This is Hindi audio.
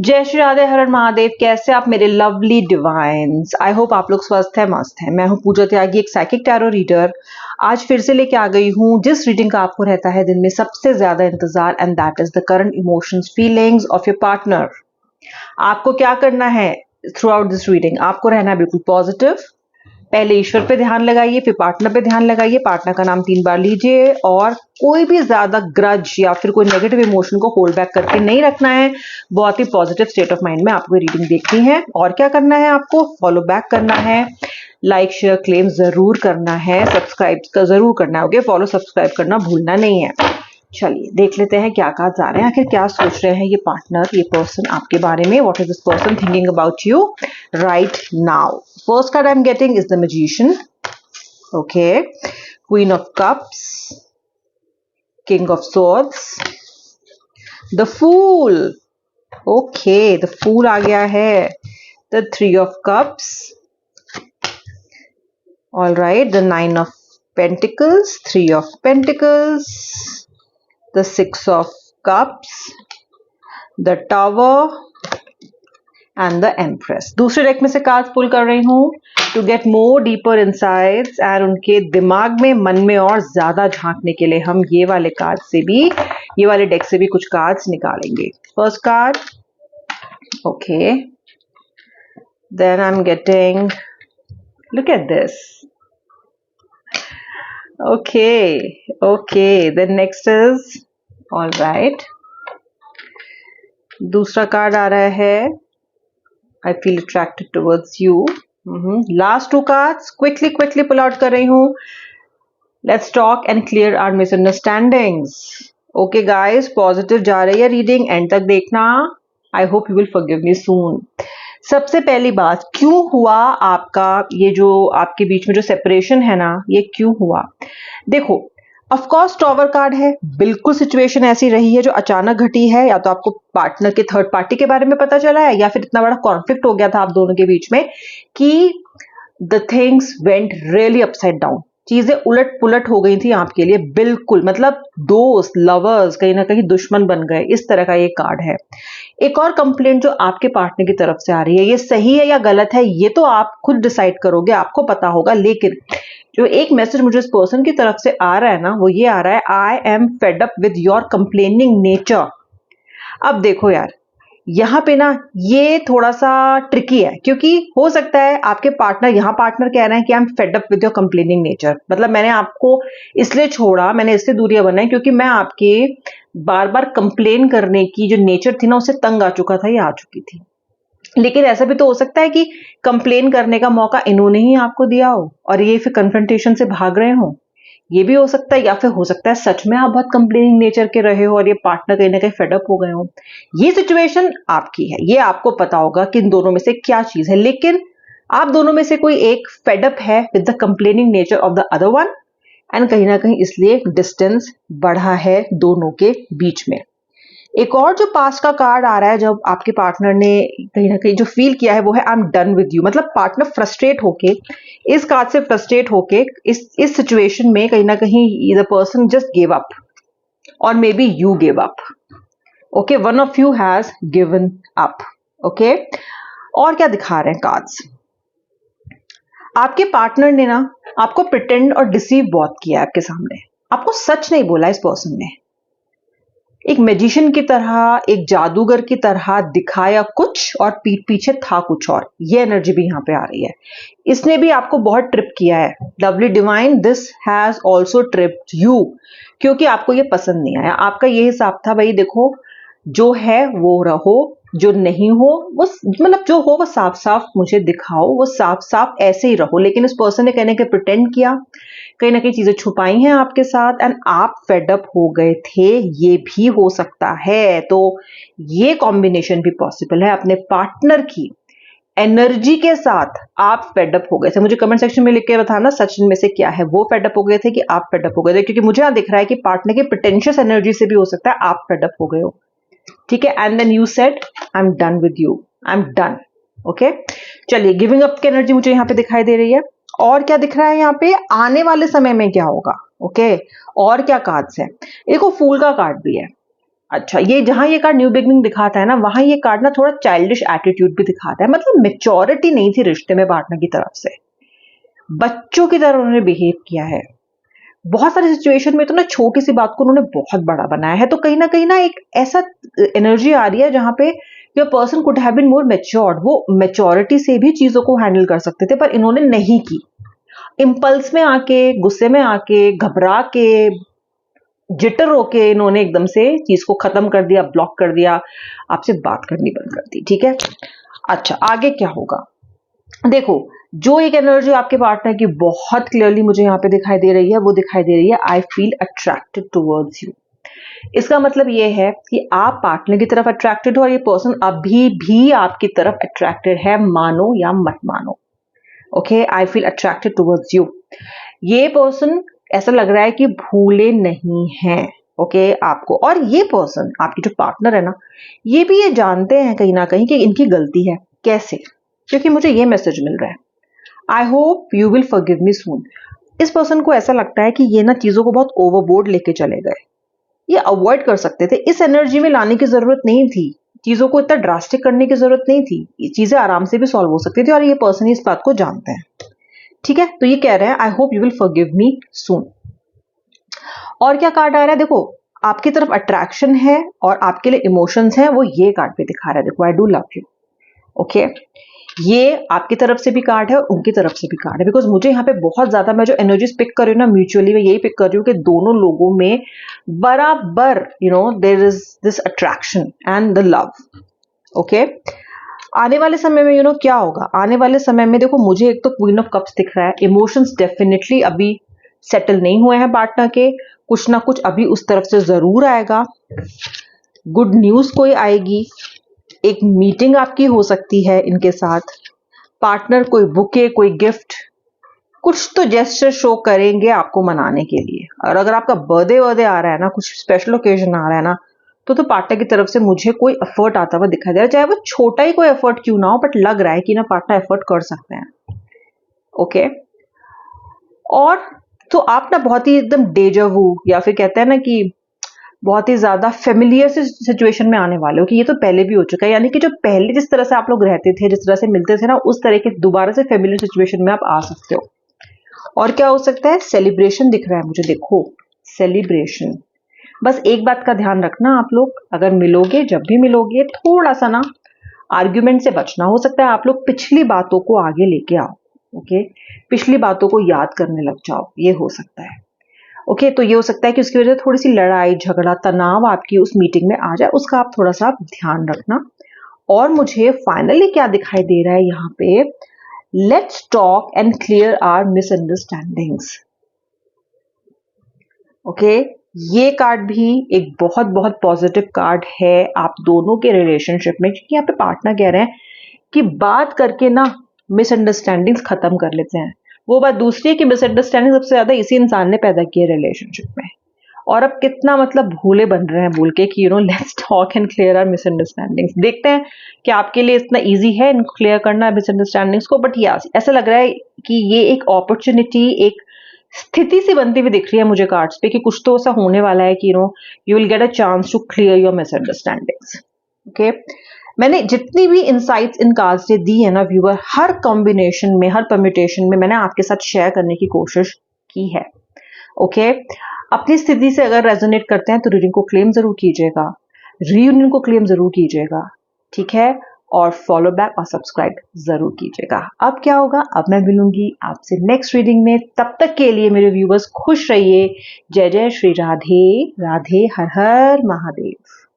जय श्री राधे, हर हर महादेव। कैसे आप मेरे लवली डिवाइन्स? आई होप आप लोग स्वस्थ है, मस्त है। मैं हूँ पूजा त्यागी, एक साइकिक टैरो रीडर। आज फिर से लेके आ गई हूँ जिस रीडिंग का आपको रहता है दिन में सबसे ज्यादा इंतजार, and that is the current emotions feelings of your partner. आपको क्या करना है थ्रू आउट दिस रीडिंग? आपको रहना है बिल्कुल पॉजिटिव। पहले ईश्वर पे ध्यान लगाइए, फिर पार्टनर पे ध्यान लगाइए, पार्टनर का नाम 3 बार लीजिए, और कोई भी ज्यादा ग्रज या फिर कोई नेगेटिव इमोशन को होल्ड बैक करके नहीं रखना है। बहुत ही पॉजिटिव स्टेट ऑफ माइंड में आपको रीडिंग देखनी है। और क्या करना है? आपको फॉलो बैक करना है, लाइक शेयर क्लेम जरूर करना है, सब्सक्राइब का जरूर करना है। ओके, फॉलो सब्सक्राइब करना भूलना नहीं है। चलिए देख लेते हैं क्या कहा जा रहे हैं, आखिर क्या सोच रहे हैं ये पार्टनर, ये पर्सन आपके बारे में। What is this person thinking about you right now? First card I am getting is the magician. Okay, queen of cups, king of swords, the fool. Okay, the fool आ गया है। The 3 of cups, all right, the 9 of pentacles, 3 of pentacles, the 6 of cups, the tower and the empress। दूसरे डेक में से कार्ड्स पुल कर रही हूँ to get more deeper insights, and उनके दिमाग में, मन में और ज्यादा झांकने के लिए हम ये वाले कार्ड से भी, ये वाले डेक से भी कुछ कार्ड्स निकालेंगे। First card, okay, then I am getting, look at this. Okay, then next is, all right, दूसरा कार्ड आ रहा है, I feel attracted towards you। Last 2 cards quickly pull out कर रही हूँ। Let's talk and clear our misunderstandings। Okay guys, positive जा रही है रीडिंग, एंड तक देखना। I hope you will forgive me soon। सबसे पहली बात, क्यों हुआ आपका ये जो आपके बीच में जो सेपरेशन है ना, ये क्यों हुआ? देखो, ऑफ कोर्स टॉवर कार्ड है, बिल्कुल सिचुएशन ऐसी रही है जो अचानक घटी है। या तो आपको पार्टनर के थर्ड पार्टी के बारे में पता चला है, या फिर इतना बड़ा कॉन्फ्लिक्ट हो गया था आप दोनों के बीच में कि the things went really upside down. चीजें उलट पुलट हो गई थी आपके लिए, बिल्कुल, मतलब दोस्त, लवर्स कहीं ना कहीं दुश्मन बन गए, इस तरह का ये कार्ड है। एक और कंप्लेंट जो आपके पार्टनर की तरफ से आ रही है, ये सही है या गलत है ये तो आप खुद डिसाइड करोगे, आपको पता होगा। लेकिन जो एक मैसेज मुझे इस पर्सन की तरफ से आ रहा है ना, वो ये आ रहा है, I am fed up with your complaining nature. अब देखो यार, यहाँ पे ना ये थोड़ा सा ट्रिकी है, क्योंकि हो सकता है आपके पार्टनर, यहाँ पार्टनर कह रहे हैं कि I am fed up with your complaining nature, मतलब मैंने आपको इसलिए छोड़ा, मैंने इससे दूरियां बनाई क्योंकि मैं आपके बार बार कंप्लेन करने की जो नेचर थी ना, उससे तंग आ चुका था, ये आ चुकी थी। लेकिन ऐसा भी तो हो सकता है कि कंप्लेन करने का मौका इन्होंने ही आपको दिया हो और ये फिर कन्फ्रंटेशन से भाग रहे हो, ये भी हो सकता है। या फिर हो सकता है सच में आप बहुत कंप्लेनिंग नेचर के रहे हो और ये पार्टनर कहीं ना कहीं फेडअप हो गए हो। ये सिचुएशन आपकी है, ये आपको पता होगा कि इन दोनों में से क्या चीज है। लेकिन आप दोनों में से कोई एक फेडअप है with the complaining nature of the other one, and कहीं ना कहीं इसलिए डिस्टेंस बढ़ा है दोनों के बीच में। एक और जो पास्ट का कार्ड आ रहा है, जब आपके पार्टनर ने कहीं ना कहीं जो फील किया है वो है आई एम डन विद यू। मतलब पार्टनर फ्रस्ट्रेट होके, इस कार्ड से फ्रस्ट्रेट होके इस सिचुएशन में कहीं ना कहीं the person just give up, और maybe you give up. Okay, one of you has given up. Okay, और क्या दिखा रहे हैं कार्ड्स? आपके पार्टनर ने ना आपको प्रिटेंड और डिसीव बहुत किया है आपके सामने, आपको सच नहीं बोला इस पर्सन ने। एक मैजिशियन की तरह, एक जादूगर की तरह दिखाया कुछ और पीठ पीछे था कुछ और, ये एनर्जी भी यहाँ पे आ रही है। इसने भी आपको बहुत ट्रिप किया है। Lovely divine, this has also tripped you, क्योंकि आपको ये पसंद नहीं आया। आपका ये हिसाब था, भाई देखो जो है वो रहो, जो नहीं हो वो, मतलब जो हो वो साफ साफ मुझे दिखाओ, वो साफ साफ ऐसे ही रहो। लेकिन इस पर्सन ने कहने के प्रिटेंड किया, कहीं ना कहीं चीजें छुपाई हैं आपके साथ, एंड आप फेडअप हो गए थे, ये भी हो सकता है। तो ये कॉम्बिनेशन भी पॉसिबल है, अपने पार्टनर की एनर्जी के साथ आप फेडअप हो गए थे। मुझे कमेंट सेक्शन में लिख के बताना सच में से क्या है, वो फेडअप हो गए थे कि आप फेडअप हो गए थे, क्योंकि मुझे यहाँ दिख रहा है कि पार्टनर की प्रिटेंशियस एनर्जी से भी हो सकता है आप फेडअप हो गए हो। ठीक है, and then you said I am done with you, I am done. Okay, चलिए, गिविंग अप की एनर्जी मुझे यहाँ पे दिखाई दे रही है। और क्या दिख रहा है यहाँ पे, आने वाले समय में क्या होगा? ओके, और क्या कार्ड्स है? देखो, फूल का कार्ड भी है, अच्छा, ये जहां ये कार्ड न्यू बिगनिंग दिखाता है ना, वहां ये कार्ड ना थोड़ा चाइल्डिश एटीट्यूड भी दिखाता है, मतलब मेच्योरिटी नहीं थी रिश्ते में पार्टनर की तरफ से, बच्चों की तरह उन्होंने बिहेव किया है। बहुत सारी सिचुएशन में तो ना छोटी सी बात को उन्होंने बहुत बड़ा बनाया है, तो कहीं ना एक ऐसा एनर्जी आ रही है जहां पे your person could have been more matured, वो मेच्योरिटी से भी चीजों को हैंडल कर सकते थे, पर इन्होंने नहीं की। इम्पल्स में आके, गुस्से में आके, घबरा के, जिटर होके इन्होंने एकदम से चीज को खत्म कर दिया, ब्लॉक कर दिया, आपसे बात करनी बंद कर दी। ठीक है, अच्छा आगे क्या होगा? देखो, जो एक एनर्जी आपके पार्टनर की बहुत क्लियरली मुझे यहाँ पे दिखाई दे रही है, वो दिखाई दे रही है I feel attracted towards you. इसका मतलब ये है कि आप पार्टनर की तरफ अट्रैक्टेड हो और ये पर्सन अभी भी आपकी तरफ अट्रैक्टेड है, मानो या मत मानो। Okay, I feel attracted towards you. ये पर्सन ऐसा लग रहा है कि भूले नहीं हैं, ओके आपको। और ये पर्सन, आपकी जो पार्टनर है ना, ये भी ये जानते हैं कहीं ना कहीं कि इनकी गलती है। कैसे? क्योंकि मुझे ये मैसेज मिल रहा है, I hope you will forgive me soon. इस पर्सन को ऐसा लगता है कि ये ना चीजों को बहुत ओवरबोर्ड लेके चले गए, ये अवॉइड कर सकते थे, इस एनर्जी में लाने की जरूरत नहीं थी, चीजों को इतना ड्रास्टिक करने की जरूरत नहीं थी, ये चीजें आराम से भी सॉल्व हो सकती थी, और ये पर्सन इस बात को जानते हैं। ठीक है, तो ये कह रहे हैं I hope you will forgive me soon. और क्या कार्ड आ रहा है? देखो, आपकी तरफ अट्रैक्शन है और आपके लिए इमोशंस हैं, वो ये कार्ड पे दिखा रहा है। देखो, I do love you. Okay, ये आपकी तरफ से भी कार्ड है और उनकी तरफ से भी कार्ड है, बिकॉज मुझे यहाँ पे बहुत ज्यादा, मैं जो एनर्जीज पिक कर रही हूँ ना म्यूचुअली, मैं यही पिक कर रही हूँ कि दोनों लोगों में बराबर there is this attraction and the love. Okay, आने वाले समय में क्या होगा? आने वाले समय में देखो, मुझे एक तो क्वीन ऑफ कप्स दिख रहा है, इमोशंस डेफिनेटली अभी सेटल नहीं हुए हैं पार्टनर के, कुछ ना कुछ अभी उस तरफ से जरूर आएगा, गुड न्यूज कोई आएगी, एक मीटिंग आपकी हो सकती है इनके साथ, पार्टनर कोई बुके, कोई गिफ्ट, कुछ तो जेस्चर शो करेंगे आपको मनाने के लिए। और अगर आपका बर्थडे आ रहा है ना, कुछ स्पेशल ओकेजन आ रहा है ना, तो पार्टनर की तरफ से मुझे कोई एफर्ट आता हुआ दिखाई दे रहा है, चाहे वो छोटा ही कोई एफर्ट क्यों ना हो, बट लग रहा है कि ना पार्टनर एफर्ट कर सकते हैं। ओके, और तो आप ना बहुत ही एकदम डेजावू, या फिर कहते हैं ना कि बहुत ही ज्यादा फेमिलियर सिचुएशन में आने वाले हो, कि ये तो पहले भी हो चुका है, यानी कि जो पहले जिस तरह से आप लोग रहते थे, जिस तरह से मिलते थे ना, उस तरह के दोबारा से फेमिलियर सिचुएशन में आप आ सकते हो। और क्या हो सकता है? सेलिब्रेशन दिख रहा है मुझे, देखो सेलिब्रेशन। बस एक बात का ध्यान रखना, आप लोग अगर मिलोगे, जब भी मिलोगे, थोड़ा सा ना आर्ग्यूमेंट से बचना। हो सकता है आप लोग पिछली बातों को आगे लेके आओ, ओके, पिछली बातों को याद करने लग जाओ, ये हो सकता है। ओके, तो ये हो सकता है कि उसकी वजह से थोड़ी सी लड़ाई झगड़ा तनाव आपकी उस मीटिंग में आ जाए, उसका आप थोड़ा सा ध्यान रखना। और मुझे फाइनली क्या दिखाई दे रहा है यहाँ पे, let's talk and clear our misunderstandings. Okay, ये कार्ड भी एक बहुत बहुत पॉजिटिव कार्ड है आप दोनों के रिलेशनशिप में, क्योंकि यहाँ पे पार्टनर कह रहे हैं कि बात करके ना मिसअंडरस्टैंडिंग्स खत्म कर लेते हैं। वो बात दूसरी है कि मिसअंडरस्टैंडिंग सबसे ज्यादा इसी इंसान ने पैदा की है रिलेशनशिप में, और अब कितना मतलब भूले बन रहे हैं बोल के कि let's talk and clear our misunderstandings. देखते हैं कि आपके लिए इतना इजी है क्लियर करना मिसअंडरस्टैंडिंग्स को, बट यस ऐसा लग रहा है कि ये एक अपॉर्चुनिटी, एक स्थिति सी बनती हुई दिख रही है मुझे कार्ड्स पे, कि कुछ तो ऐसा होने वाला है कि you will get a chance to clear your misunderstandings. Okay, मैंने जितनी भी इनसाइट्स इन कार्ड्स ने दी है ना व्यूअर, हर कॉम्बिनेशन में, हर परम्यूटेशन में मैंने आपके साथ शेयर करने की कोशिश की है। ओके, अपनी स्थिति से अगर रेजोनेट करते हैं तो रीडिंग को क्लेम जरूर कीजिएगा, रीयूनियन को क्लेम जरूर कीजिएगा, ठीक है, और फॉलो बैक और सब्सक्राइब जरूर कीजिएगा। अब क्या होगा? अब मैं मिलूंगी आपसे नेक्स्ट रीडिंग में, तब तक के लिए मेरे व्यूअर्स खुश रहिए। जय जय श्री राधे राधे, हर हर महादेव।